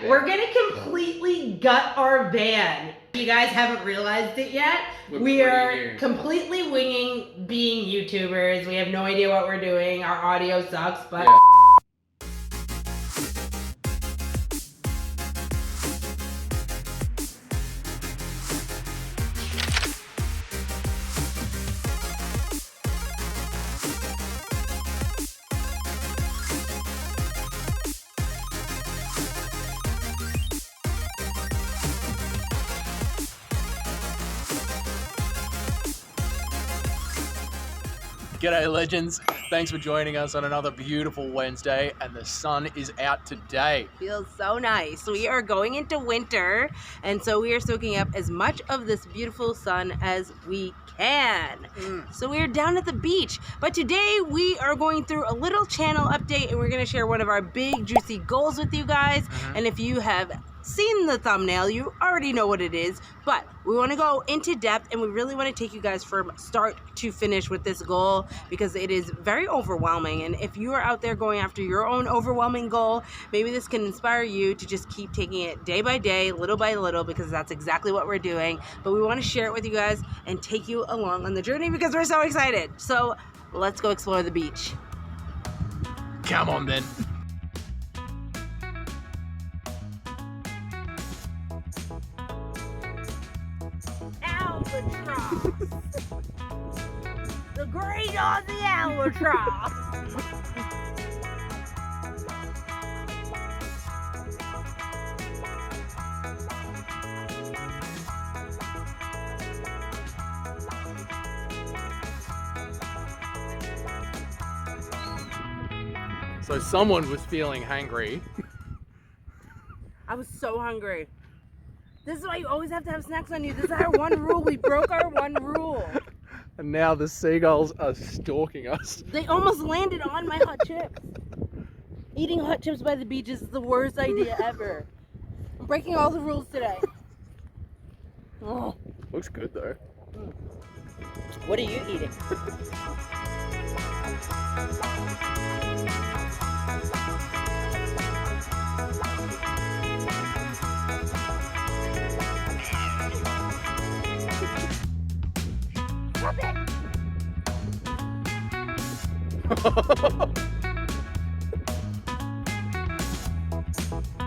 down. We're gonna completely gut our van. You guys haven't realized it yet. We are completely winging being YouTubers. We have no idea what we're doing. Our audio sucks, but... Yeah. G'day legends, thanks for joining us on another beautiful Wednesday, and the sun is out today. Feels so nice. We are going into winter, and so we are soaking up as much of this beautiful sun as we can. So we are down at the beach, but today we are going through a little channel update, and we're going to share one of our big juicy goals with you guys. And if you have seen the thumbnail, you already know what it is, but we want to go into depth, and we really want to take you guys from start to finish with this goal, because it is very overwhelming. And if you are out there going after your own overwhelming goal, maybe this can inspire you to just keep taking it day by day, little by little, because that's exactly what we're doing. But we want to share it with you guys and take you along on the journey because we're so excited. So let's go explore the beach. Come on then. Albatross. The great Aussie albatross. So someone was feeling hangry. I was so hungry. This is why you always have to have snacks on you. This is our one rule. We broke our one rule. And now the seagulls are stalking us. They almost landed on my hot chips. Eating hot chips by the beach is the worst idea ever. I'm breaking all the rules today. Oh. Looks good though. What are you eating?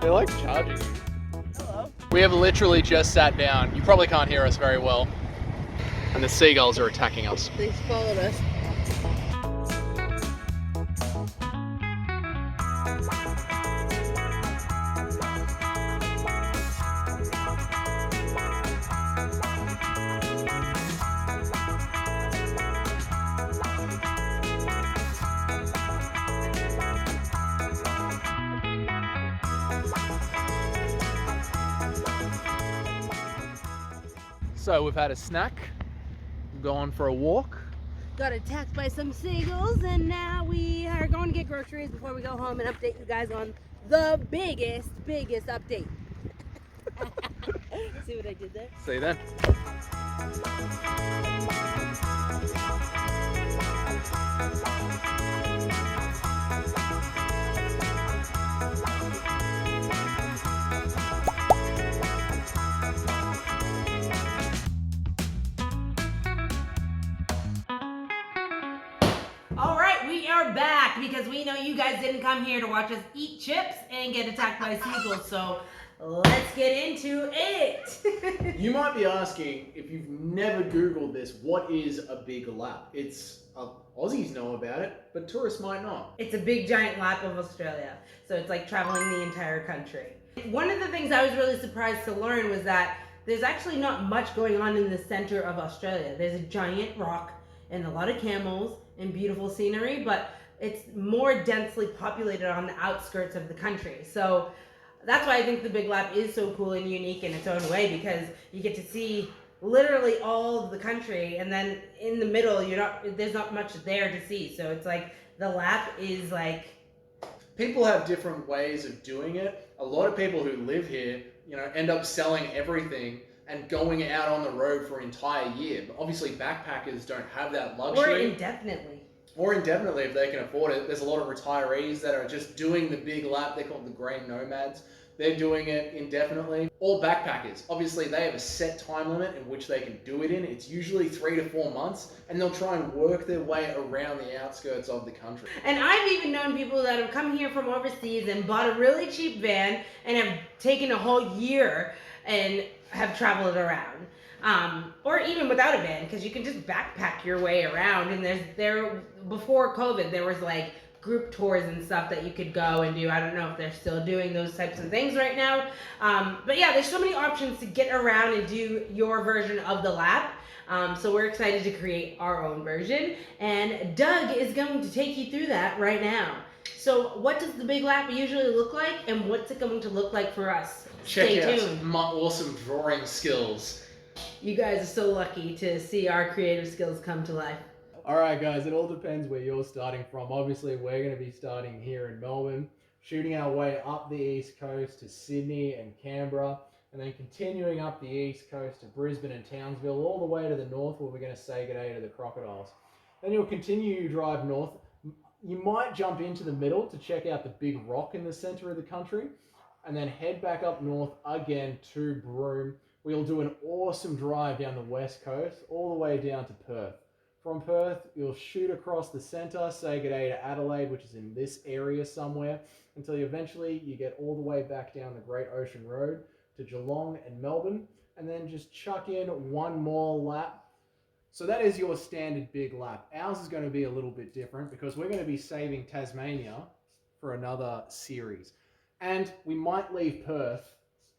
They're like charging you. Hello. We have literally just sat down. You probably can't hear us very well. And the seagulls are attacking us. They followed us. So we've had a snack, gone for a walk. Got attacked by some seagulls, and now we are going to get groceries before we go home and update you guys on the biggest update. See what I did there? See you then. We are back because we know you guys didn't come here to watch us eat chips and get attacked by seagulls, so let's get into it. You might be asking, if you've never Googled this, what is a big lap? Aussies know about it, but tourists might not. It's a big giant lap of Australia, so it's like traveling the entire country. One of the things I was really surprised to learn was that there's actually not much going on in the center of Australia. There's a giant rock and a lot of camels and beautiful scenery, but it's more densely populated on the outskirts of the country. So that's why I think the Big Lap is so cool and unique in its own way, because you get to see literally all of the country, and then in the middle there's not much there to see. So it's like the lap is like... People have different ways of doing it. A lot of people who live here, end up selling everything and going out on the road for an entire year. But obviously backpackers don't have that luxury. Or indefinitely if they can afford it. There's a lot of retirees that are just doing the Big Lap. They're called the grey nomads. they're doing it indefinitely. Or backpackers. Obviously, they have a set time limit in which they can do it in. It's usually 3 to 4 months, and they'll try and work their way around the outskirts of the country. And I've even known people that have come here from overseas and bought a really cheap van and have taken a whole year and have traveled around. Or even without a van, because you can just backpack your way around. And before COVID, there was like group tours and stuff that you could go and do. I don't know if they're still doing those types of things right now. But yeah, there's so many options to get around and do your version of the lap. So we're excited to create our own version. And Doug is going to take you through that right now. So what does the big lap usually look like, and what's it going to look like for us? Check Stay out tuned. my awesome drawing skills. You guys are so lucky to see our creative skills come to life. Alright guys, it all depends where you're starting from. Obviously we're going to be starting here in Melbourne, shooting our way up the east coast to Sydney and Canberra, and then continuing up the east coast to Brisbane and Townsville, all the way to the north where we're going to say g'day to the crocodiles. Then you'll continue your drive north. You might jump into the middle to check out the big rock in the centre of the country, and then head back up north again to Broome. We'll do an awesome drive down the west coast, all the way down to Perth. From Perth, you'll shoot across the centre, say g'day to Adelaide, which is in this area somewhere, until eventually you get all the way back down the Great Ocean Road to Geelong and Melbourne, and then just chuck in one more lap. So that is your standard big lap. Ours is going to be a little bit different because we're going to be saving Tasmania for another series. And we might leave Perth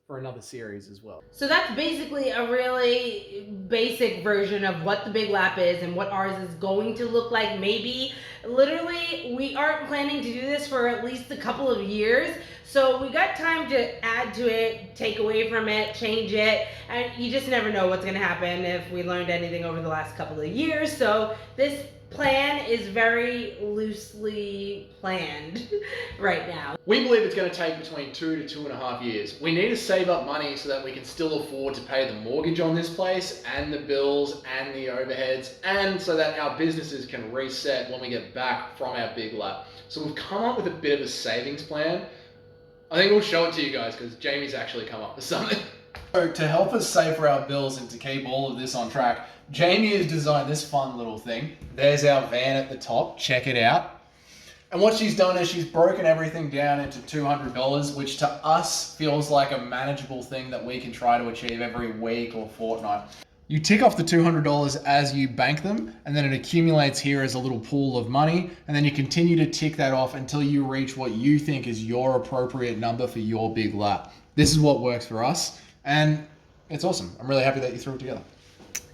for another series as well. So that's basically a really basic version of what the big lap is and what ours is going to look like. Maybe literally we aren't planning to do this for at least a couple of years, so we got time to add to it, take away from it, change it, and you just never know what's going to happen if we learned anything over the last couple of years. So this plan is very loosely planned right now. We believe it's going to take between 2 to 2.5 years. We need to save up money so that we can still afford to pay the mortgage on this place and the bills and the overheads, and so that our businesses can reset when we get back from our big lap. So we've come up with a bit of a savings plan. I think we'll show it to you guys because Jamie's actually come up with something. So to help us save for our bills and to keep all of this on track, Jamie has designed this fun little thing. There's our van at the top, check it out. And what she's done is she's broken everything down into $200, which to us feels like a manageable thing that we can try to achieve every week or fortnight. You tick off the $200 as you bank them, and then it accumulates here as a little pool of money, and then you continue to tick that off until you reach what you think is your appropriate number for your big lap. This is what works for us, and it's awesome. I'm really happy that you threw it together.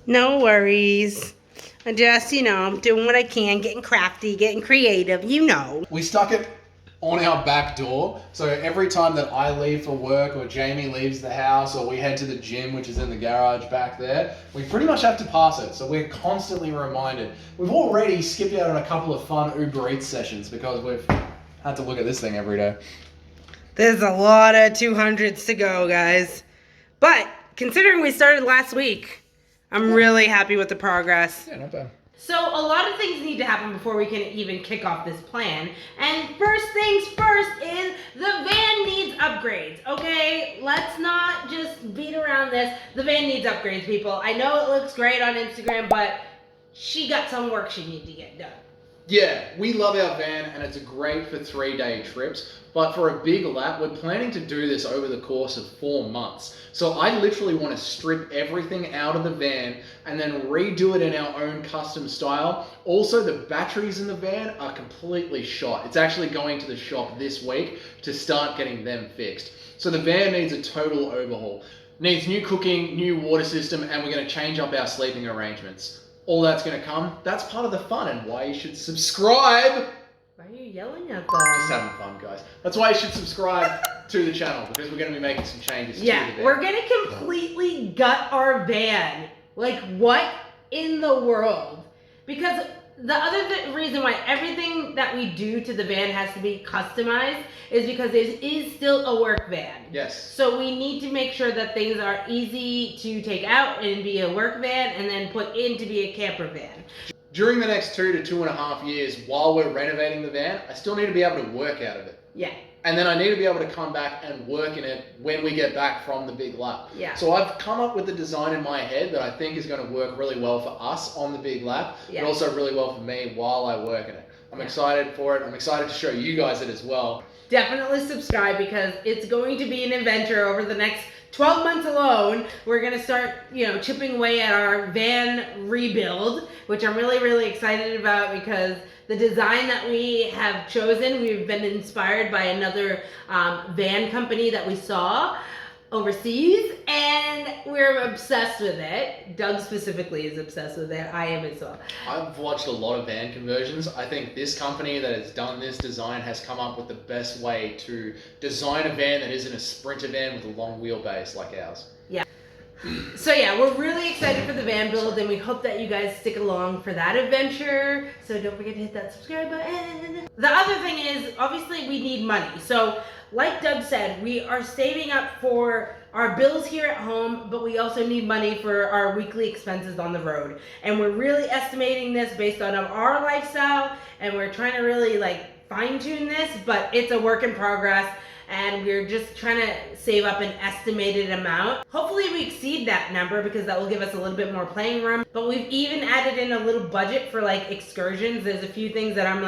No worries. I just, I'm doing what I can, getting crafty, getting creative, We stuck it on our back door, so every time that I leave for work or Jamie leaves the house or we head to the gym, which is in the garage back there, we pretty much have to pass it, so we're constantly reminded. We've already skipped out on a couple of fun Uber Eats sessions because we've had to look at this thing every day. There's a lot of 200s to go, guys. But considering we started last week, I'm really happy with the progress. Yeah, not bad. So a lot of things need to happen before we can even kick off this plan. And first things first is the van needs upgrades, okay? Let's not just beat around this. The van needs upgrades, people. I know it looks great on Instagram, but she got some work she needs to get done. Yeah, we love our van and it's great for 3-day trips, but for a big lap, we're planning to do this over the course of 4 months. So I literally want to strip everything out of the van and then redo it in our own custom style. Also, the batteries in the van are completely shot. It's actually going to the shop this week to start getting them fixed. So the van needs a total overhaul. Needs new cooking, new water system, and we're going to change up our sleeping arrangements. All that's going to come. That's part of the fun and why you should subscribe. Why are you yelling at them? Just having fun, guys. That's why you should subscribe to the channel because we're going to be making some changes to the van. We're going to completely gut our van. Like, what in the world? Because the other reason why everything that we do to the van has to be customized is because it is still a work van. Yes. So we need to make sure that things are easy to take out and be a work van and then put in to be a camper van. During the next 2 to 2.5 years while we're renovating the van, I still need to be able to work out of it. Yeah. and then I need to be able to come back and work in it when we get back from the big lap. Yeah. So I've come up with the design in my head that I think is going to work really well for us on the big lap, but also really well for me while I work in it. I'm excited for it. I'm excited to show you guys it as well. Definitely subscribe because it's going to be an adventure over the next 12 months alone. We're going to start, chipping away at our van rebuild, which I'm really, really excited about because the design that we have chosen, we've been inspired by another van company that we saw overseas, and we're obsessed with it. Doug specifically is obsessed with it. I am as well. I've watched a lot of van conversions. I think this company that has done this design has come up with the best way to design a van that isn't a sprinter van with a long wheelbase like ours. Yeah. So yeah, we're really excited for the van build, and we hope that you guys stick along for that adventure. So don't forget to hit that subscribe button. The other thing is, obviously, we need money. So like Doug said, we are saving up for our bills here at home, but we also need money for our weekly expenses on the road. And we're really estimating this based on our lifestyle, and we're trying to really fine tune this, but it's a work in progress. And we're just trying to save up an estimated amount. Hopefully we exceed that number because that will give us a little bit more playing room. But we've even added in a little budget for excursions. There's a few things that I'm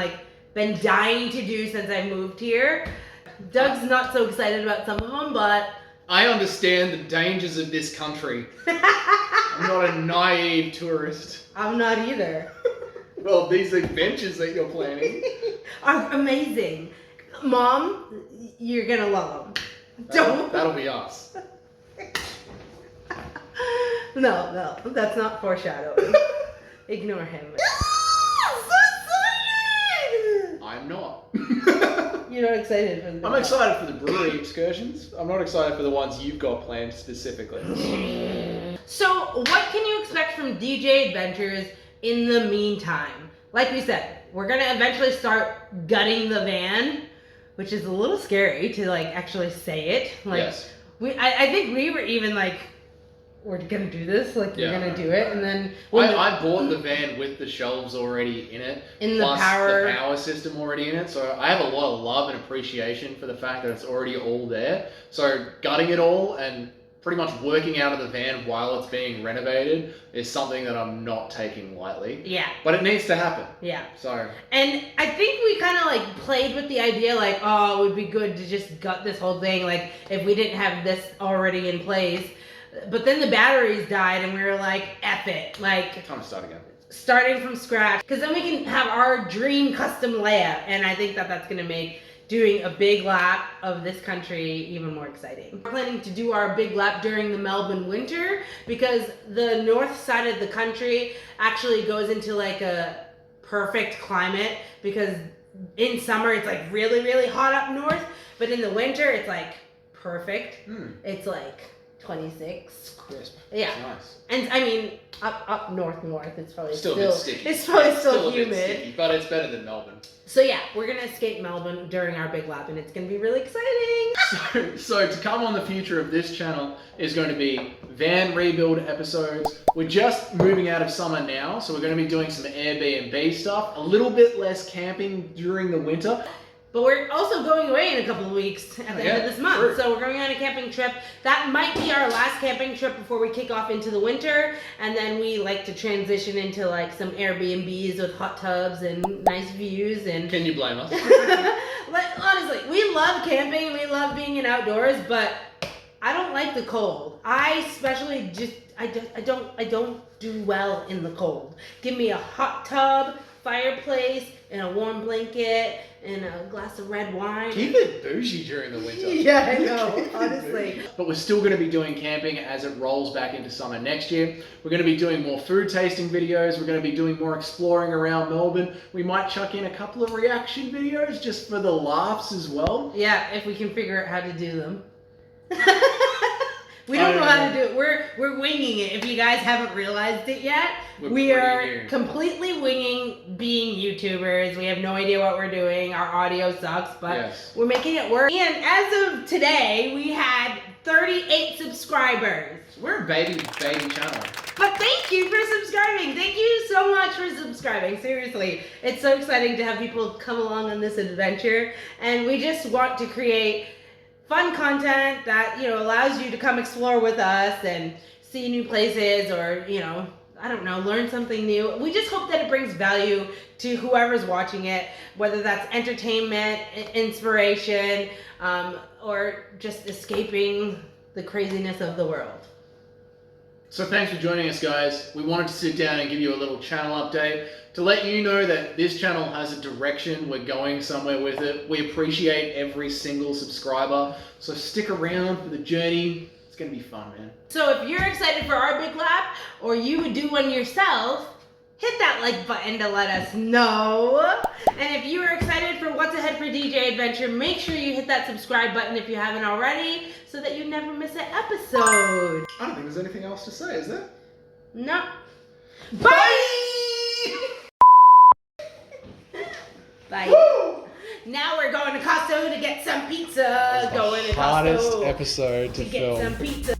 been dying to do since I moved here. Doug's not so excited about some of them, but I understand the dangers of this country. I'm not a naive tourist. I'm not either. Well, these adventures that you're planning are amazing. Mom, you're gonna love them. That'll be us. No, that's not foreshadowing. Ignore him. I'm not. You're not excited for the I'm excited for the brewery excursions. I'm not excited for the ones you've got planned specifically. So, what can you expect from DJ Adventures in the meantime? Like we said, we're gonna eventually start gutting the van, which is a little scary to actually say it. Yes. I think we were even we're gonna do this, we're gonna do it, and then I bought the van with the shelves already in it, plus the power system already in it, so I have a lot of love and appreciation for the fact that it's already all there. So gutting it all and pretty much working out of the van while it's being renovated is something that I'm not taking lightly. Yeah. But it needs to happen. Yeah. So. And I think we kind of played with the idea it would be good to just gut this whole thing if we didn't have this already in place. But then the batteries died and we were F it. Time to start again. Starting from scratch. Because then we can have our dream custom layout. And I think that that's going to make doing a big lap of this country even more exciting. We're planning to do our big lap during the Melbourne winter because the north side of the country actually goes into a perfect climate because in summer it's really, really hot up north, but in the winter it's perfect. It's 26. Crisp. Yeah. Nice. And I mean, up north, it's probably still a bit sticky. It's probably still humid. A bit sticky, but it's better than Melbourne. So yeah, we're gonna escape Melbourne during our big lap, and it's gonna be really exciting. So to come on the future of this channel is going to be van rebuild episodes. We're just moving out of summer now, so we're going to be doing some Airbnb stuff, a little bit less camping during the winter. But we're also going away in a couple of weeks at the end of this month. True. So we're going on a camping trip. That might be our last camping trip before we kick off into the winter. And then we like to transition into some Airbnbs with hot tubs and nice views. And can you blame us? Honestly, we love camping. We love being in outdoors, but I don't like the cold. I especially I don't do well in the cold. Give me a hot tub, fireplace, and a warm blanket, and a glass of red wine. Keep it bougie during the winter. Yeah, I know, honestly. But we're still going to be doing camping as it rolls back into summer next year. We're going to be doing more food tasting videos. We're going to be doing more exploring around Melbourne. We might chuck in a couple of reaction videos just for the laughs as well. Yeah, if we can figure out how to do them. We don't know how to do it. We're winging it. If you guys haven't realized it yet, we are completely winging being YouTubers. We have no idea what we're doing. Our audio sucks, but we're making it work. And as of today, we had 38 subscribers. We're a baby channel. But thank you for subscribing. Thank you so much for subscribing. Seriously, it's so exciting to have people come along on this adventure, and we just want to create fun content that, you know, allows you to come explore with us and see new places, or, you know, I don't know, learn something new. We just hope that it brings value to whoever's watching it, whether that's entertainment, inspiration, or just escaping the craziness of the world. So thanks for joining us, guys. We wanted to sit down and give you a little channel update to let you know that this channel has a direction. We're going somewhere with it. We appreciate every single subscriber. So stick around for the journey. It's going to be fun, man. So if you're excited for our big lap, or you would do one yourself, hit that like button to let us know. And if you are excited for what's ahead for DJ Adventure, make sure you hit that subscribe button if you haven't already, so that you never miss an episode. I don't think there's anything else to say, is there? No. Bye! Bye. Woo! Now we're going to Costco to get some pizza. Going to Hardest Costco episode to to get film. some pizza.